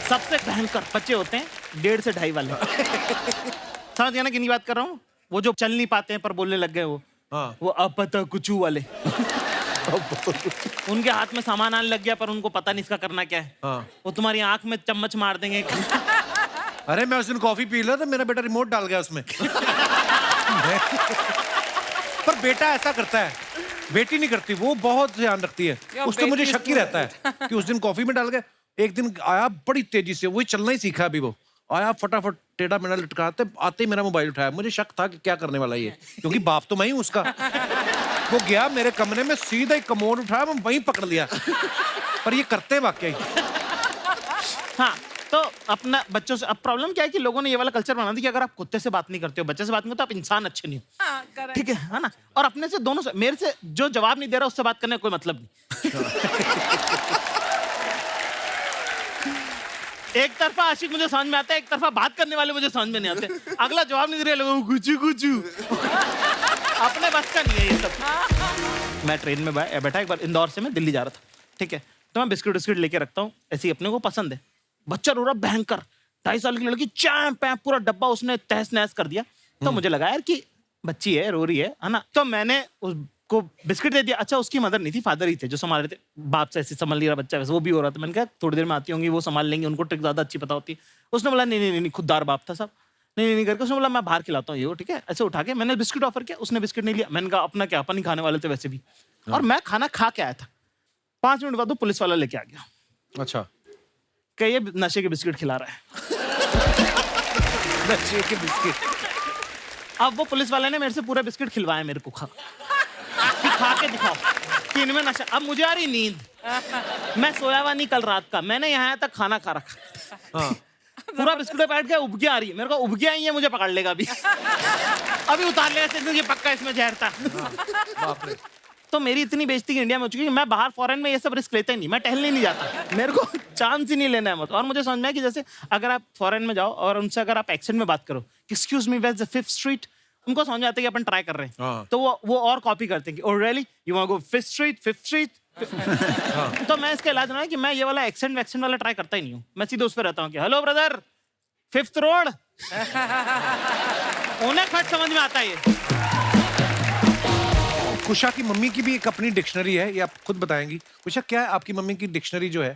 सबसे भयंकर बच्चे होते हैं 1.5 से 2.5 वाले। समझ गया ना कितनी बात कर रहा हूँ? वो जो चल नहीं पाते हैं पर बोलने लग गए, वो अब पता कुचू वाले। उनके हाथ में सामान आने लग गया पर उनको पता नहीं इसका करना क्या है। हाँ। वो तुम्हारी आंख में चम्मच मार देंगे। अरे मैं उस दिन कॉफी पी रहा था, मेरा बेटा रिमोट डाल गया उसमें। पर बेटा ऐसा करता है, बेटी नहीं करती, वो बहुत ध्यान रखती है। उससे मुझे शक ही रहता है कि उस दिन कॉफी में डाल गया। एक दिन आया बड़ी तेजी से, वही चलना ही सीखा अभी, वो आया फटाफट टेढ़ा मेढ़ा लटकाते, आते ही मेरा मोबाइल उठाया। मुझे शक था कि क्या करने वाला ये, क्योंकि बाप तो मैं ही हूं उसका। वो गया मेरे कमरे में, सीधा ही कमोड उठाया, मैं वहीं पकड़ लिया। पर ये करते वाकई। हाँ, तो अपना बच्चों से अब प्रॉब्लम क्या है कि लोगों ने ये वाला कल्चर बना दिया कि अगर आप कुत्ते से बात नहीं करते हो, बच्चे से बात नहीं करते हो, आप इंसान अच्छे नहीं हो। ठीक है ना? और अपने से दोनों से, मेरे से जो जवाब नहीं दे रहा उससे बात करने का कोई मतलब नहीं। एक तरफा आशिक मुझे समझ में आता है, एक तरफा बात करने वाले मुझे समझ में नहीं आते। अगला जवाब नहीं दे रहे, लोगों गुचू गुचू। अपने बस का नहीं है ये सब। मैं ट्रेन में बैठा, एक बार इंदौर से मैं दिल्ली जा रहा था, ठीक है। तो मैं बिस्किट विस्किट लेके रखता हूँ, ऐसे ही अपने को पसंद है। बच्चा रो रहा भयंकर, 2.5 साल की लड़की, चैंप पैंप पूरा डब्बा उसने तहस नहस कर दिया। तो मुझे लगा यार कि बच्ची है, रो रही है ना। तो मैंने उसको बिस्किट दे दिया। अच्छा, उसकी मदर नहीं थी, फादर ही थे जो संभाल रहे थे। बाप से ऐसे संभाल नहीं रहा बच्चा, वैसे वो भी हो रहा था। मैंने कहा थोड़ी देर में आती होंगी, वो संभाल लेंगे, उनको ट्रिक ज्यादा अच्छी पता होती है। उसने बोला नहीं, खुददार बाप था सब, नहीं करके उसने बोला मैं बाहर खिलाता हूँ ये, ठीक है। ऐसे उठा के मैंने बिस्किट ऑफर किया, उसने बिस्किट नहीं लिया। मैंने कहा अपना क्या, अपन ही खाने वाले थे वैसे भी, और मैं खाना खा के आया था। 5 मिनट बाद वो पुलिस वाला लेके आ गया। अच्छा, क्या ये नशे के बिस्किट खिला रहा है। नशे के बिस्किट। अब वो पुलिस वाले ने मेरे से पूरा बिस्किट खिलवाया मेरे को, खा के दिखाओ कि इनमें नशा। अब मुझे आ रही नींद, मैं सोया हुआ नहीं कल रात का, मैंने यहाँ तक खाना खा रखा। हाँ। पूरा बिस्कुट बैठ गया, उबकियां आ रही है मेरे को। उबकियां आई है, मुझे पकड़ लेगा अभी। अभी उतार लेगा, ये पक्का इसमें जहर था। बाप रे। तो मेरी इतनी बेइज्जती इंडिया में हो चुकी है, मैं बाहर फॉरेन में ये सब रिस्क लेता ही नहीं, मैं टहलने नहीं जाता, मेरे को चांस ही नहीं लेना है। और मुझे समझ में आया कि जैसे अगर आप फॉरेन में जाओ और उनसे अगर आप एक्सेंट में बात करो, excuse me, where is the 5th street, उनको समझ में आता है कि अपन ट्राई कर रहे हैं। तो वो और कॉपी करते हैं कि oh really you want to go 5th street. तो मैं इसका इलाज ना है कि मैं ये वाला एक्सेंट वैक्सेंट वाला ट्राई करता ही नहीं हूँ। मैं सीधे उस पर रहता हूँ कि हेलो ब्रदर, 5th रोड। उन्हें खट समझ में आता है ये। कुशा की मम्मी की भी एक अपनी डिक्शनरी है, ये आप खुद बताएंगी। कुशा, क्या है आपकी मम्मी की डिक्शनरी जो है,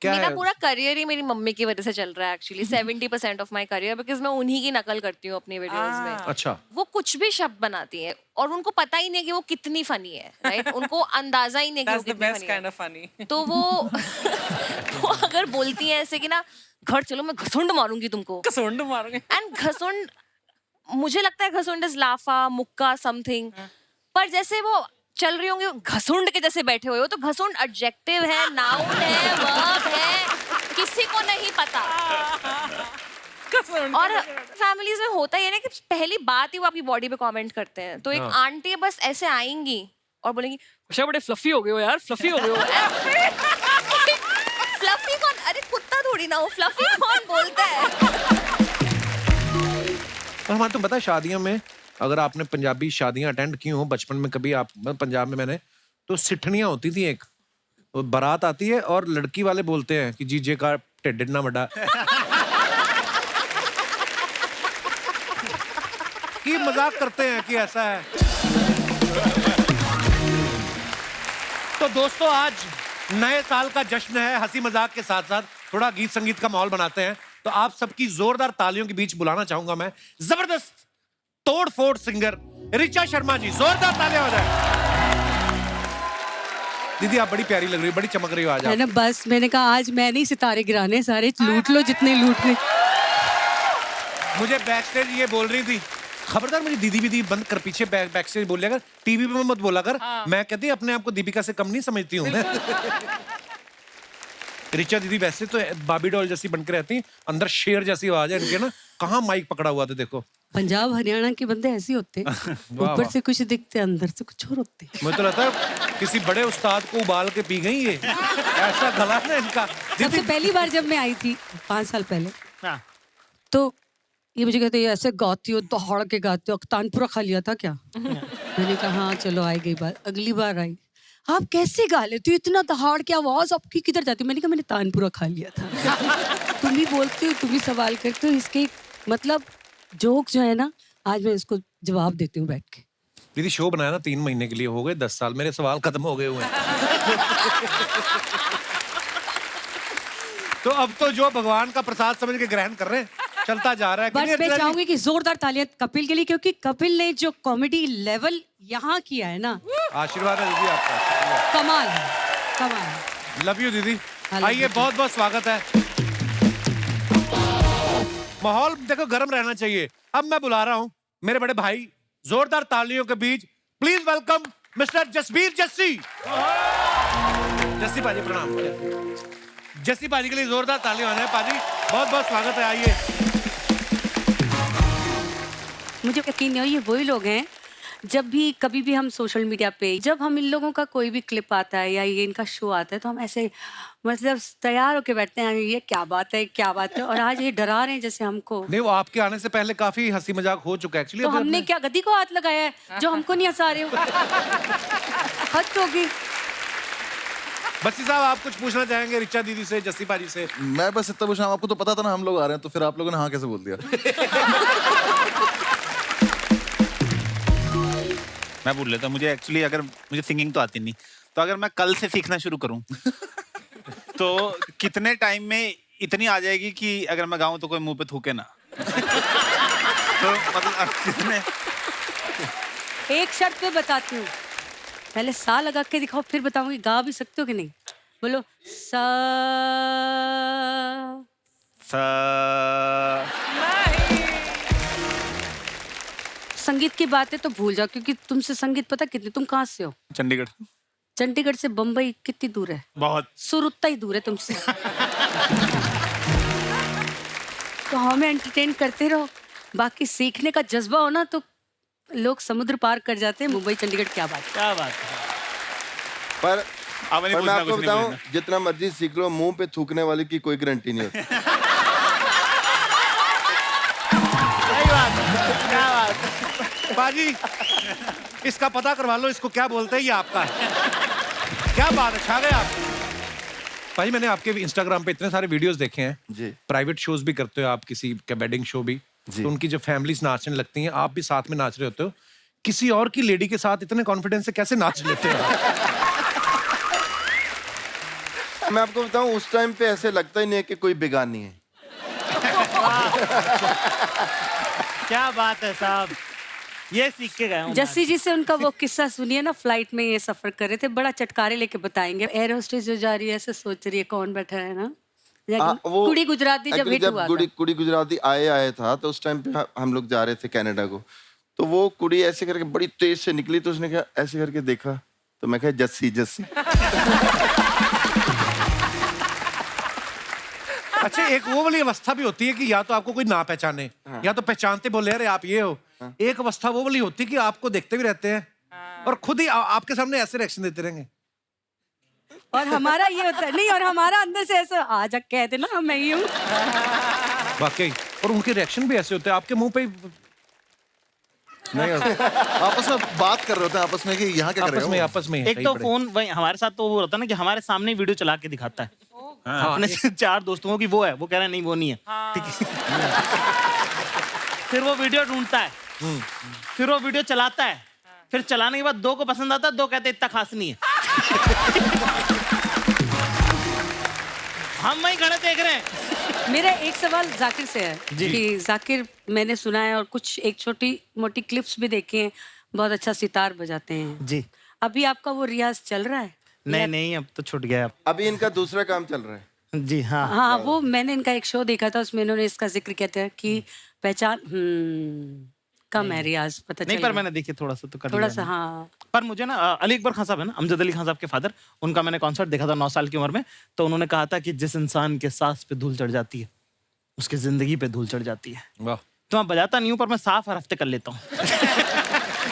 क्या मेरा है? पूरा करियर ही मेरी मम्मी की वजह से चल रहा है actually 70% of my career, because मैं उन्हीं की नकल करती हूँ अपनी वीडियोस में। अच्छा, वो कुछ भी शब्द बनाती है और उनको पता ही नहीं है कि वो कितनी फनी है, राइट? उनको अंदाजा ही नहीं कि वो That's the कितनी best फनी है। kind of funny. तो वो अगर बोलती हैं ऐसे कि ना, घर चलो मैं घसुंड मारूंगी तुमको, कसुंड मारूंगी. एंड घसुंड, मुझे लगता है घसुंड इज लाफा मुक्का समथिंग, पर जैसे वो चल रही होंगी घसुंड के जैसे बैठे हुए हो, तो घसुंड एडजेक्टिव है, नाउन है, वर्ब है, किसी को नहीं पता। कसुंड. और फैमिलीज में होता ही है ना कि पहली बात ही वो आपकी बॉडी पे कमेंट करते हैं। तो एक आंटी बस ऐसे आएंगी और बोलेंगी, कुशा बड़े फ्लफी हो गए हो यार, फ्लफी हो गए हो। फ्लफी कौन? अरे कुत्ता थोड़ी ना हो, फ्लफी कौन बोलता है? और हमारे तो पता है शादियों में, अगर आपने पंजाबी शादियां अटेंड की हो बचपन में कभी, आप पंजाब में मैंने, तो सिठनियां होती थी एक, तो बारात आती है और लड़की वाले बोलते हैं कि जीजे का ढिड इतना बड़ा कि मजाक करते हैं कि ऐसा है। तो दोस्तों, आज नए साल का जश्न है, हंसी मजाक के साथ साथ थोड़ा गीत संगीत का माहौल बनाते हैं। तो आप सबकी जोरदार तालियों के बीच बुलाना चाहूंगा मैं जबरदस्त तोड़ फोड़ सिंगर ऋचा शर्मा जी। जोरदार तालियां हो जाए। दीदी, आप बड़ी प्यारी लग रही हो, बड़ी चमक रही हो आज है आप। ना, बस मैंने कहा आज मैं नहीं सितारे गिराने, सारे लूट लो जितने लूटने। मुझे बैक स्टेज ये बोल रही थी, खबरदार मुझे दीदी भी बंद कर, पीछे बैक स्टेज बोल लिया कर, टीवी पे मत बोला कर। मैं कहती अपने आप को दीपिका से कम नहीं समझती हूँ मैं। ऋचा दीदी वैसे तो बाबी डॉल जैसी बनकर रहती, अंदर शेर जैसी आवाज है इनके ना। कहाँ माइक पकड़ा हुआ था देखो। पंजाब हरियाणा के बंदे ऐसे होते हैं, ऊपर से कुछ दिखते अंदर से कुछ और होते। मुझे तो लगता है किसी बड़े उस्ताद को उबाल के पी गई ये, ऐसा गला है ना इनका। सबसे पहली बार जब मैं आई थी 5 साल पहले, हाँ। तो ये मुझे कहते ऐसे गाती हो, दहाड़ के गाते हो, तानपुरा खा लिया था क्या? मैंने कहा हाँ चलो, आई गई बात। अगली बार आई, आप कैसे गा लेते हो इतना दहाड़ के, आवाज आपकी किधर जाती? मैंने कहा मैंने तानपुरा खा लिया था। तुम ही बोलते हो, तुम ही सवाल करते हो, इसके मतलब जोक जो है ना, आज मैं इसको जवाब देती हूँ बैठ के। दीदी शो बनाया ना 3 महीने के लिए, हो गए 10 साल, मेरे सवाल खत्म हो गए हुए हैं। तो अब तो जो भगवान का प्रसाद समझ के ग्रहण कर रहे हैं, चलता जा रहा है। बट कितनी मैं अच्छी चाहूंगी कि जोरदार तालियां कपिल के लिए, क्योंकि कपिल ने जो कॉमेडी लेवल यहाँ किया है ना, आशीर्वाद है दीदी आपका। कमाल है, कमाल है। लव यू दीदी। love आइए, you. बहुत बहुत स्वागत है। माहौल देखो गर्म रहना चाहिए। अब मैं बुला रहा हूं मेरे बड़े भाई, जोरदार तालियों के बीच please welcome mister Jasbir Jassi. Jassi पाजी प्रणाम। जस्सी पाजी के लिए जोरदार तालियां हो जाए। पाजी बहुत बहुत स्वागत है, आइए। मुझे यकीन नहीं हो, ये वही लोग हैं, जब भी कभी भी हम सोशल मीडिया पे, जब हम इन लोगों का कोई भी क्लिप आता है या ये इनका शो आता है, तो हम ऐसे मतलब तैयार होके बैठते हैं, ये क्या बात है, क्या बात है। और आज ये डरा रहे हैं जैसे हमको। नहीं, वो आपके आने से पहले काफी हंसी मजाक हो चुका है एक्चुअली। तो हमने क्या गद्दी को हाथ लगाया है जो हमको नहीं हंसा रहे हो? हद होगी। बस्सी साहब, आप कुछ पूछना चाहेंगे ऋचा दीदी से, जस्सी पाजी से? मैं बस इतना पूछा, आपको तो पता था ना हम लोग आ रहे हैं, तो फिर आप लोगों ने हाँ कैसे बोल दिया? मैं बोल लेता हूँ, मुझे एक्चुअली अगर मुझे सिंगिंग तो आती नहीं, तो अगर मैं कल से सीखना शुरू करूँ तो कितने टाइम में इतनी आ जाएगी कि अगर मैं गाऊं तो कोई मुंह पे थूके ना? तो मतलब कितने? एक शर्त पे बताती हूँ, पहले सा लगा के दिखाओ, फिर बताऊंगी गा भी सकते हो कि नहीं। बोलो सा। संगीत की बातें तो भूल जाओ, क्योंकि तुमसे संगीत पता कितनी, तुम कहाँ से हो? चंडीगढ़। चंडीगढ़ से बम्बई कितनी दूर है? बहुत। सुर उतना ही दूर है तुमसे। तो हमें एंटरटेन करते रहो, बाकी सीखने का जज्बा हो ना, तो लोग समुद्र पार कर जाते हैं। मुंबई चंडीगढ़ क्या बात है। क्या बात है। पर अब नहीं मैं पूछना, आपको कुछ नहीं बताऊं, पूछना। जितना मर्जी सीख लो, मुंह पे थूकने वाले की कोई गारंटी नहीं होती। सही बात है, क्या बात है। बाजी, इसका पता करवा लो, इसको क्या बोलते हैं, ये आपका है। क्या बात है, छा गए आप। भाई, मैंने आपके इंस्टाग्राम पे इतने सारे वीडियोस देखे हैं जी। प्राइवेट शोज भी करते हो आप, किसी का वेडिंग शो भी, जी। तो उनकी जब फैमिलीज नाचने लगती हैं, आप भी साथ में नाच रहे होते हो, किसी और की लेडी के साथ इतने कॉन्फिडेंस से कैसे नाच लेते हो? मैं आपको बताऊं, उस टाइम पे ऐसे लगता ही नहीं है कि कोई बेगानी है। क्या बात है साहब, ये सीख के गए हूं मैं। जस्सी जी से उनका वो किस्सा सुनिए ना, फ्लाइट में ये सफर कर रहे थे, बड़ा चटकारे लेके बताएंगे। एयर होस्टेस जो जा रही है ऐसे सोच रही है कौन बैठा है ना, वो कुड़ी गुजराती जब actually हिट हुआ था। कुड़ी गुजराती आए था तो उस टाइम पे हम लोग जा रहे थे कनाडा को, तो वो कुड़ी ऐसे करके बड़ी तेज से निकली, तो उसने क्या ऐसे करके देखा, तो मैं कहा जस्सी जस्सी। अच्छा, एक वो वाली अवस्था भी होती है कि या तो आपको कोई ना पहचाने, या तो पहचानते बोले अरे आप ये हो। एक अवस्था वो वाली होती है कि आपको देखते भी रहते हैं और खुद ही आपके सामने ऐसे रिएक्शन देते रहेंगे। और हमारा ये होता है नहीं, और हमारा अंदर से ऐसा आ जा कह देना मैं ही हूँ। वाकई, और उनके रिएक्शन भी ऐसे होते हैं आपके मुंह पे ही। नहीं आपस में बात कर रहे होते हैं आपस में कि यहाँ क्या कर रहे हो। आपस में एक तो फोन वही हमारे साथ तो वो होता है ना कि हमारे सामने ही वीडियो चला के दिखाता है। अपने 4 दोस्तों की वो है, वो कह रहा है नहीं वो नहीं है, ठीक है। फिर वो वीडियो ढूंढता है, फिर वो वीडियो चलाता है, फिर चलाने के बाद 2 को पसंद आता है, 2 कहते इतना खास नहीं है। हम वही खड़े देख रहे हैं। मेरा एक सवाल जाकिर से है कि जाकिर, मैंने सुना है और कुछ एक छोटी मोटी क्लिप्स भी देखे हैं, बहुत अच्छा सितार बजाते हैं जी। अभी आपका वो रियाज चल रहा है? नहीं अब तो छूट गया। अभी इनका दूसरा काम चल रहा है। जी हाँ। हाँ, वो मैंने इनका एक शो देखा था, उसमें इन्होंने इसका जिक्र किया था कि पहचान कम है रियाज, पता नहीं चल पर गया। मैंने देखी थोड़ा सा तो कर थोड़ा लिया सा मैंने। हाँ। पर मुझे ना अली अकबर खान साहब है ना, अमजद अली खान साहब के फादर, उनका मैंने कॉन्सर्ट देखा था 9 साल की उम्र में। तो उन्होंने कहा था कि जिस इंसान के सांस पे धूल चढ़ जाती है उसकी जिंदगी पे धूल चढ़ जाती है। वाह। तो मैं बजाता नहीं हूँ पर मैं साफ हर हफ्ते कर लेता हूँ।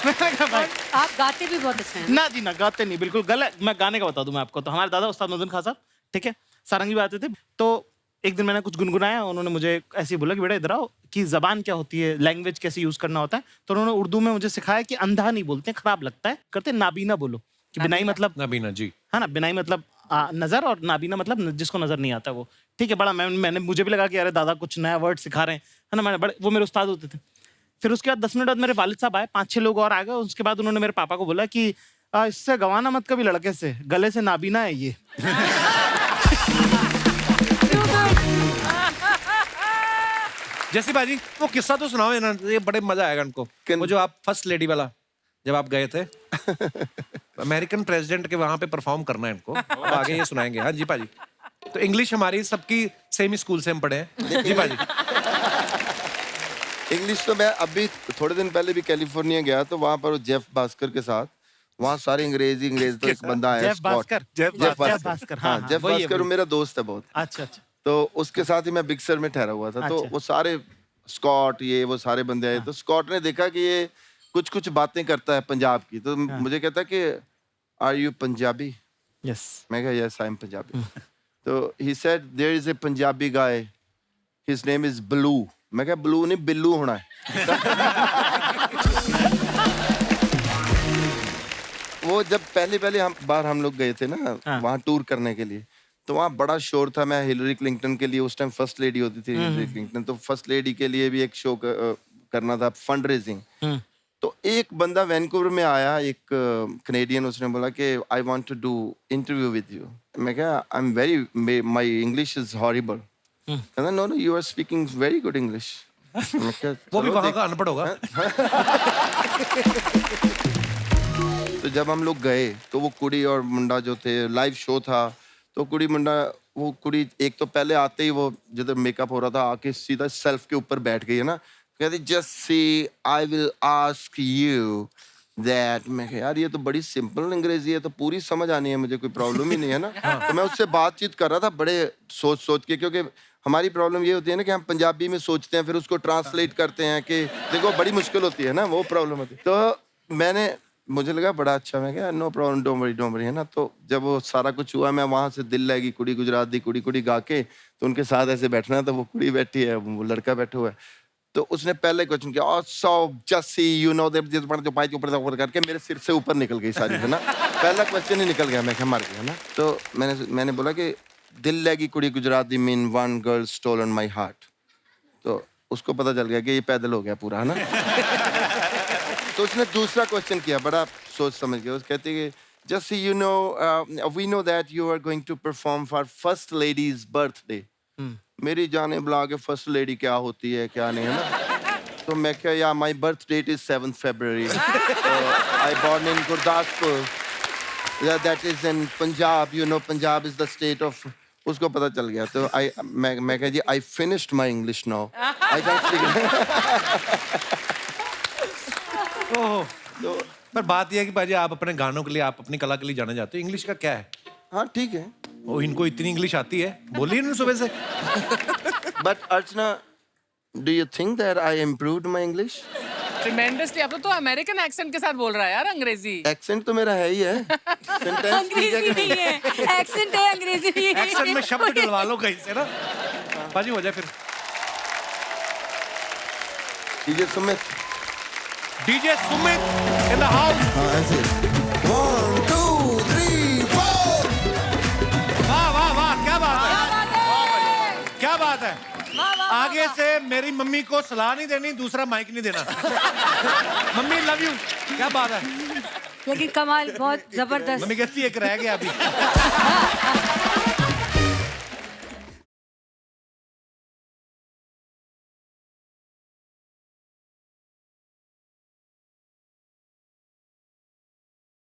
मैंने कहा भाई आप गाते भी बहुत अच्छे हैं। ना जी ना, गाते नहीं बिल्कुल गलत। मैं गाने का बता दूं मैं आपको, तो हमारे दादा उस्ताद मदन खान साहब, ठीक है, सारंगी बजाते थे। तो एक दिन मैंने कुछ गुनगुनाया, उन्होंने मुझे ऐसे ही बोला कि बेटा इधर आओ, कि जबान क्या होती है, लैंग्वेज कैसे यूज करना होता है। तो उन्होंने उर्दू में मुझे सिखाया कि अंधा नहीं बोलते, खराब लगता है, करते नाबीना बोलो। कि बिनाई मतलब नबीना जी, है ना, बिनाई मतलब नजर, और नाबीना मतलब जिसको नजर नहीं आता वो, ठीक है। बड़ा मैंने मुझे भी लगा कि अरे दादा कुछ नया वर्ड सिखा रहे हैं, है ना। मैंने बड़े, वो मेरे उस्ताद होते थे। फिर उसके बाद 10 मिनट बाद मेरे वालिद साहब आए, 5-6 लोग और आ गए। उसके बाद उन्होंने मेरे पापा को बोला कि इससे गवाना मत कभी लड़के से, गले से नाबीना है ये। जैसी बाजी वो किस्सा तो सुनाओ ना, ये बड़े मजा आएगा उनको। वो जो आप फर्स्ट लेडी वाला जब आप गए थे अमेरिकन प्रेसिडेंट के वहां पे परफॉर्म करना है इनको, अब आगे ये सुनाएंगे। हाँ जी पाजी। तो इंग्लिश हमारी सबकी सेम स्कूल से हम पढ़े हैं जी पाजी। इंग्लिश तो मैं अभी थोड़े दिन पहले भी कैलिफोर्निया गया, तो वहाँ पर जेफ भास्कर के साथ, वहाँ सारे अंग्रेज तो एक बंदा है जेफ भास्कर, जेफ भास्कर, हाँ जेफ भास्कर मेरा दोस्त है बहुत। अच्छा अच्छा। तो उसके साथ ही मैं बिग सर में ठहरा हुआ था। तो अच्छा। वो सारे स्कॉट ये वो सारे बंदे आए। तो स्कॉट ने देखा कि ये कुछ कुछ बातें करता है पंजाब की, तो मुझे कहता कि आर यू पंजाबी? यस। मैं कहा यस आई एम पंजाबी। तो he said there is a Punjabi guy, his name is blue. मैं कहा ब्लू नहीं बिल्लू होना है। वो जब पहले हम लोग गए थे ना वहाँ टूर करने के लिए, तो वहाँ बड़ा शोर था। मैं हिलरी क्लिंटन के लिए, उस टाइम फर्स्ट लेडी होती थी हिलरी क्लिंटन, तो फर्स्ट लेडी के लिए भी एक शो करना था, फंड रेजिंग। तो एक बंदा वैनकूवर में आया, एक कनेडियन, उसने बोला कि I want to do interview with you. मैं कहा I am very, my English is horrible. कहता no you are speaking very good English. वो भी वहां का अनपढ़ होगा। तो जब हम लोग गए तो वो कुड़ी और मुंडा जो थे, लाइव शो था, तो कुड़ी मुंडा, वो कुड़ी एक तो पहले आते ही वो जिधर मेकअप हो रहा था आके सीधा सेल्फ के ऊपर बैठ गई है ना, कहती just see I will ask you that. मैं कहा यार ये तो बड़ी सिंपल अंग्रेजी है, तो पूरी समझ आनी है मुझे, कोई प्रॉब्लम ही नहीं है ना। तो मैं उससे बातचीत कर रहा था बड़े सोच के, क्योंकि हमारी प्रॉब्लम ये होती है ना कि हम पंजाबी में सोचते हैं, फिर उसको ट्रांसलेट करते हैं कि देखो बड़ी मुश्किल होती है ना, वो प्रॉब्लम होती है। तो मुझे लगा बड़ा अच्छा, मैं क्या नो प्रॉब्लम डोंट वरी है ना। तो जब वो सारा कुछ हुआ, मैं वहाँ से दिल लगी कुड़ी गुजरात दी कुड़ी गा के, तो उनके साथ ऐसे बैठना, तो वो कुड़ी बैठी है, वो लड़का बैठा हुआ है। तो उसने पहले क्वेश्चन किया सो जस्सी यू नो दैट जो पाई के ऊपर करके मेरे सिर से ऊपर निकल गई सारी, है ना। पहला क्वेश्चन ही निकल गया, मैं क्या मर गया ना। तो मैंने बोला कि दिल लगी कुड़ी Gujarati mean one girl stolen my heart. तो उसको पता चल गया कि ये पैदल हो गया पूरा, है ना। तो उसने दूसरा क्वेश्चन किया, बड़ा सोच समझ के। उस कहती है just you know we know that you are going to perform for first lady's birthday. मेरी जाने बुला के फर्स्ट लेडी क्या होती है क्या नहीं, है ना? तो मैं क्या, या my birth date is 7 February, I born in Gurdaspur, that is in Punjab, you know Punjab is the state of. उसको पता चल गया। तो मैं कह जी I finished my English now, I can speak. Oh पर बात यह है कि भाजी आप अपने गानों के लिए, आप अपनी कला के लिए जाने जाते हो, इंग्लिश का क्या है? हाँ ठीक है। ओ, इनको इतनी इंग्लिश आती है, बोली इन्होंने सुबह से। But Archana, do you think that I improved my English? Tremendously. अब तो अमेरिकन एक्सेंट के साथ बोल रहा है यार, अंग्रेजी। एक्सेंट तो मेरा है ही है। सेंटेंस ठीक है कि नहीं? एक्सेंट है, अंग्रेजी भी है। एक्शन में शब्द डलवा लो कहीं से ना। बाजी हो जाए फिर। DJ Sumit. DJ Sumit in the house. हाँ ऐसे 1 2 3 4। वाह वाह वाह, क्या बात है, क्या बात है। आगे से मेरी मम्मी को सलाह नहीं देनी, दूसरा माइक नहीं देना। Mummy love you. क्या बात है। लेकिन कमाल बहुत जबरदस्त। मम्मी कहती है एक रह गया अभी।